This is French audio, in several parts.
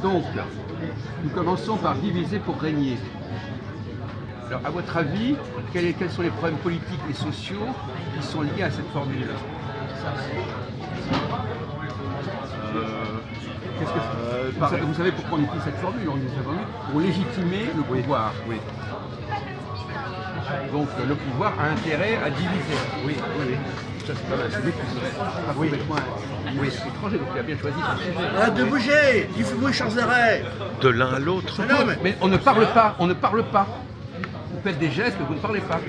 Donc, nous commençons par diviser pour régner. Alors, à votre avis, quels sont les problèmes politiques et sociaux qui sont liés à cette formule-là? Vous savez pourquoi on utilise cette formule? On utilise cette formule pour légitimer le pouvoir. Oui. Donc le pouvoir a intérêt à diviser. Oui. Ça c'est pas mal. C'est lui qui oui. Étranger, donc il a bien choisi son sujet. Arrête de bouger, il faut bouger sans arrêt. De l'un à l'autre. Mais on ne parle pas, Vous faites des gestes, mais vous ne parlez pas.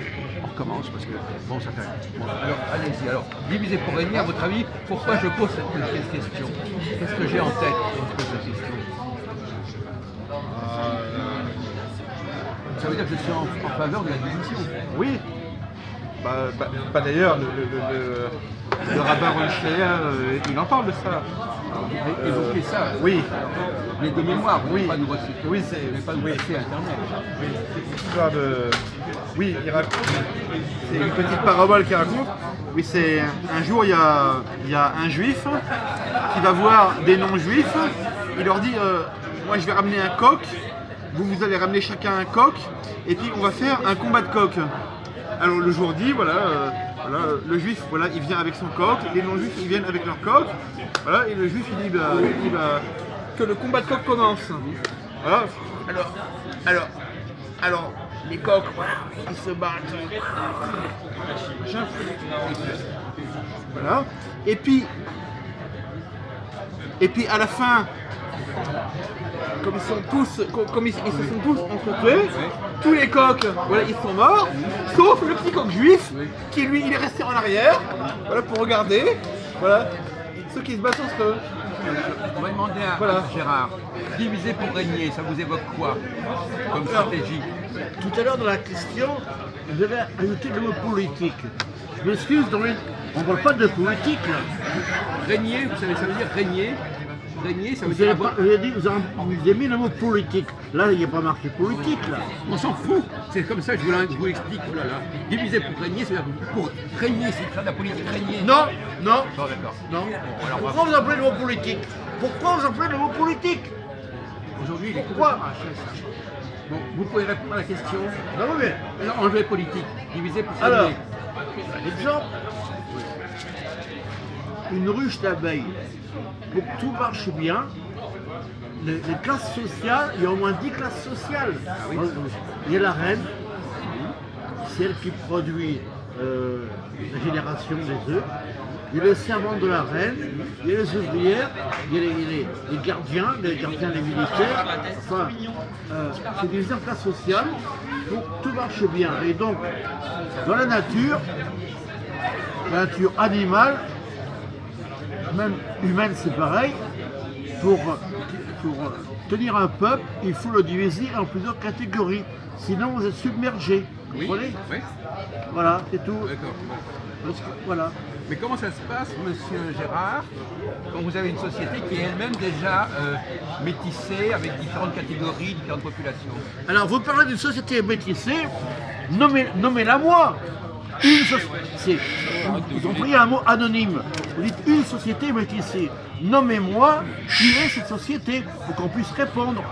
On recommence parce que bon, ça fait. Bon, alors allez-y. Alors, diviser pour régner, à votre avis, pourquoi je pose cette question? Qu'est-ce que j'ai en tête quand je pose cette question? Ça veut dire que je suis en faveur de la division. Oui. D'ailleurs, le rabbin Roncheer, il en parle de ça. Évoquez ça. Oui. Mais de mémoire, vous Oui. n'allez pas nous reciter. Oui, Vous n'allez pas nous passer Internet. C'est l'histoire de. Oui, il raconte. C'est une petite parabole qu'il raconte. Oui, c'est un jour, il y a un juif qui va voir des non-juifs. Il leur dit moi, je vais ramener un coq. Vous allez ramener chacun un coq. Et puis, on va faire un combat de coq. Alors, le jour dit, le juif, il vient avec son coq. Les non-juifs, ils viennent avec leur coq. Voilà, et le juif, il dit que le combat de coq commence. Voilà. Alors, les coqs, ils se battent. Machin. Voilà. Et puis à la fin, comme ils se sont tous entretués, tous les coqs, ils sont morts, sauf le petit coq juif, qui lui, il est resté en arrière, pour regarder, ceux qui se battent entre eux. On va demander à Gérard, diviser pour régner, ça vous évoque quoi comme stratégie? Tout à l'heure dans la question, vous avez ajouté le mot politique. Je m'excuse, on ne parle pas de politique là. Régner, vous savez, ça veut dire régner. Régner, ça veut Vous dire. avez mis le mot politique. Là, il n'y a pas marqué politique là. On s'en fout, c'est comme ça, je vous l'explique. Oh là là. Diviser pour régner, c'est-à-dire pour régner, c'est faire de la politique régner. Non. Bon, d'accord. Non. Bon, alors, Pourquoi vous appelez le mot politique? Pourquoi vous appelez le mot politique? aujourd'hui, il est Pourquoi? Bon, vous pouvez répondre à la question. Non, mais Alors, enlever politique, diviser pour alors, régner. un exemple. Une ruche d'abeilles. Pour que tout marche bien, les classes sociales, il y a au moins 10 classes sociales. Il y a la reine, c'est elle qui produit la génération des œufs. Il y a les servantes de la reine, il y a les ouvrières, il y a les gardiens, les militaires. Enfin, c'est divisé en classes sociales pour que tout marche bien. Et donc, dans la nature animale, même humaine, c'est pareil. Pour tenir un peuple, il faut le diviser en plusieurs catégories. Sinon, vous êtes submergé. Vous comprenez? Oui. Voilà, c'est tout. D'accord. Voilà. Mais comment ça se passe, monsieur Gérard, quand vous avez une société qui est elle-même déjà métissée avec différentes catégories, différentes populations? Alors, vous parlez d'une société métissée, nommez-la moi. Vous employez un mot anonyme. Vous dites une société métissée. Nommez-moi qui est cette société pour qu'on puisse répondre.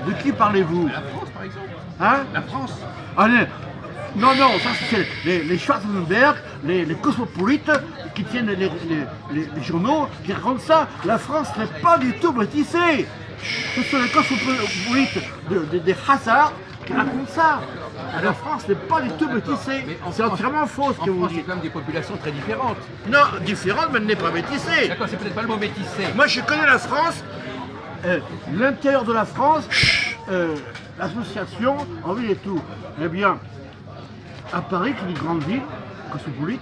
De qui parlez-vous? La France, par exemple. Hein? La France. Allez. Non, ça c'est les Schwarzenberg, les cosmopolites qui tiennent les journaux qui racontent ça. La France n'est pas du tout métissée. Ce sont les cosmopolites des Hazards qui racontent ça. La France n'est pas du tout métissée. C'est entièrement faux ce que vous En France, il y a dites. quand même des populations très différentes. Non, différente, mais elle n'est pas métissée. D'accord, c'est peut-être pas le mot métissé. Moi, je connais la France, l'intérieur de la France, l'association, en ville et tout. Eh bien, à Paris, qui est une grande ville, cosmopolite,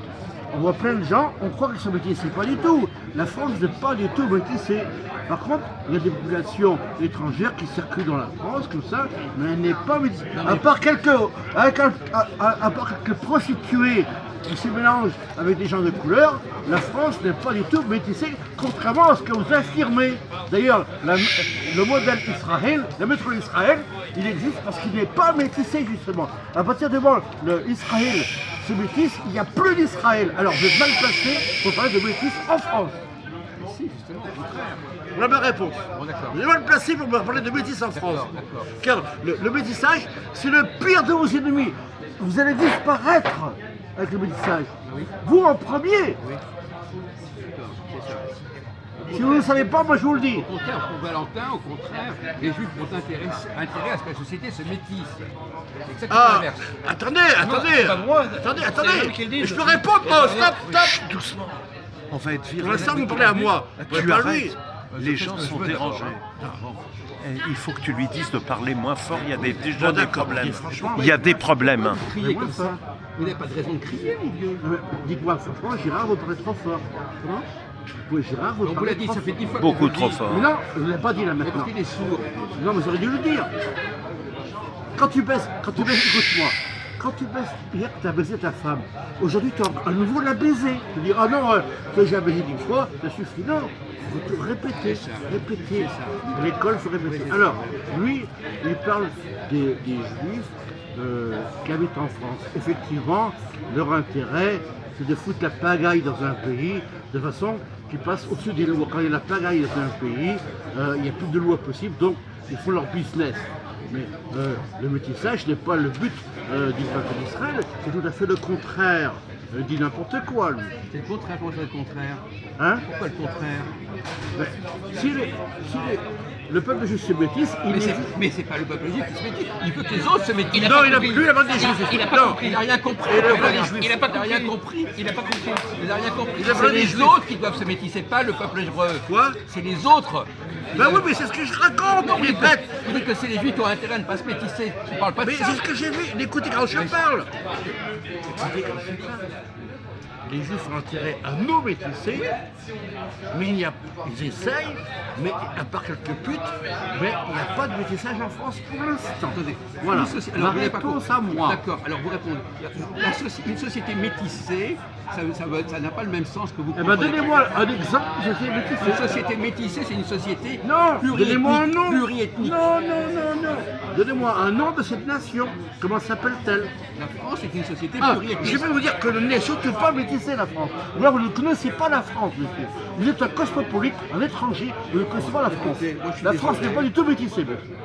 on voit plein de gens, on croit qu'ils sont métissés. Pas du tout. La France n'est pas du tout métissée. Par contre, il y a des populations étrangères qui circulent dans la France, comme ça, mais elle n'est pas métissée. À part quelques prostituées qui se mélangent avec des gens de couleur, la France n'est pas du tout métissée, contrairement à ce que vous affirmez. D'ailleurs, le modèle Israël, la métropole d'Israël, il existe parce qu'il n'est pas métissé, justement. À partir du moment où Israël se métisse, il n'y a plus d'Israël. Alors, vous êtes mal placé pour parler de métis en France. Si, justement, au contraire. Voilà ma réponse. Bon, d'accord. Vous allez mal placé pour me parler de métis en France. D'accord. Car le métissage, c'est le pire de vos ennemis. Vous allez disparaître avec le métissage. Oui. Vous en premier. Oui. D'accord, c'est ça. Si vous ne le savez pas, moi je vous le dis. Au contraire, pour Valentin, au contraire, les Juifs ont intérêt à ce que la société se métisse. C'est exactement Ah, l'inverse. attendez. c'est pas moi. Attendez. C'est eux qui le disent. Je peux répondre. Oh, stop. Chut, doucement. On va être viré. Pour l'instant, vous parlez à moi. Tu Pas lui. arrêtes. Les gens sont dérangés. Il faut que tu lui dises de parler moins fort. Il y a déjà Bon, des d'accord, problèmes. franchement, Il y a des problèmes. Crier Mais moi, comme ça. Vous n'avez pas de raison de crier, mon vieux. Dites-moi, franchement, Gérard, vous parlez trop fort. Comment Oui, Gérard, vous On vous parlez l'a dit, trop ça fait fort. 10 fois que Beaucoup vous le trop dites. fort. Mais non, je ne l'ai pas dit là Mais maintenant. parce qu'il est sourd. Non, mais j'aurais dû le dire. Quand tu baisses, écoute-moi. Quand tu baisses, hier tu as baisé ta femme, aujourd'hui tu as à nouveau la baiser. Tu dis, ah non, tu as déjà baisé 10 fois, ça suffit. Non, il faut tout répéter. À l'école, il faut répéter. Alors, lui, il parle des juifs qui habitent en France. Effectivement, leur intérêt, c'est de foutre la pagaille dans un pays de façon qui passe au-dessus des lois. Quand il y a la pagaille dans un pays, il n'y a plus de lois possibles, donc ils font leur business. Mais le métissage n'est pas le but du peuple d'Israël, c'est tout à fait le contraire. Il dit n'importe quoi, lui. C'est le contraire, comment ça le contraire? Hein? Pourquoi le contraire? Ben, le peuple juif se métisse, Mais c'est pas le peuple juif qui se métisse. Il veut que les autres se métissent. Non, il a plus la bande des juifs. Il n'a pas compris, il n'a rien compris. Il a pas des juifs. Il n'a pas rien compris. Il n'a pas compris. Il n'a rien compris. Il a pas C'est des les juifs. autres qui doivent se métisser, pas le peuple hébreu. Quoi? C'est les autres. Ben oui, mais c'est ce que je raconte, Non, on répète. vous dites que c'est les juifs qui ont intérêt à ne pas se métisser. Tu parles pas de Mais ça. c'est ce que j'ai vu. Écoutez quand je parle. Écoutez quand je parle. Les juifs ont intérêt à nous métisser, mais ils essayent, mais à part quelques putes, mais il n'y a pas de métissage en France pour l'instant. Attendez. Voilà. Alors, La vous n'avez pas réponse compris. à moi. D'accord. Alors vous répondez. Une société métissée, ça n'a pas le même sens que vous. Eh ben donnez-moi un exemple de société Une métissée. société métissée, c'est une société Non, donnez-moi un nom. pluriethnique. Non. Donnez-moi un nom de cette nation. Comment s'appelle-t-elle? La France est une société Ah, pluriethnique. je vais vous dire que ne n'est surtout pas métissé la France. Ou alors vous ne connaissez pas la France, monsieur. Vous êtes un cosmopolite, un étranger, vous ne connaissez pas la France. Écoutez, moi, je suis La France désolé. n'est pas du tout métissée, monsieur.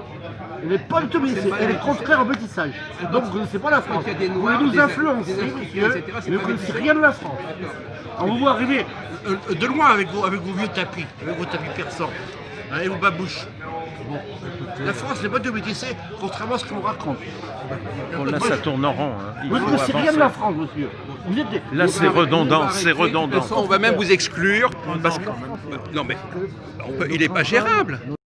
Elle n'est pas du tout métissée, pas elle est métissée. contraire au métissage. Donc vous ne connaissez pas la France. il y a des Vous Noirs, voulez nous des influencer, Africains, monsieur, etc., c'est mais vous pas ne connaissez métissé. rien de la France. D'accord. On vous voit arriver de loin avec vos vieux tapis, avec vos tapis persans, et vos babouches. La France n'est pas du tout métissée, contrairement à ce qu'on raconte. Bon, là, ça tourne en rond. Hein. Il Vous ne faut connaissez rien de la avancer. France, monsieur. Vous êtes des... Là, c'est redondant. C'est De toute redondant. façon, on va même vous exclure parce que non mais il n'est pas gérable.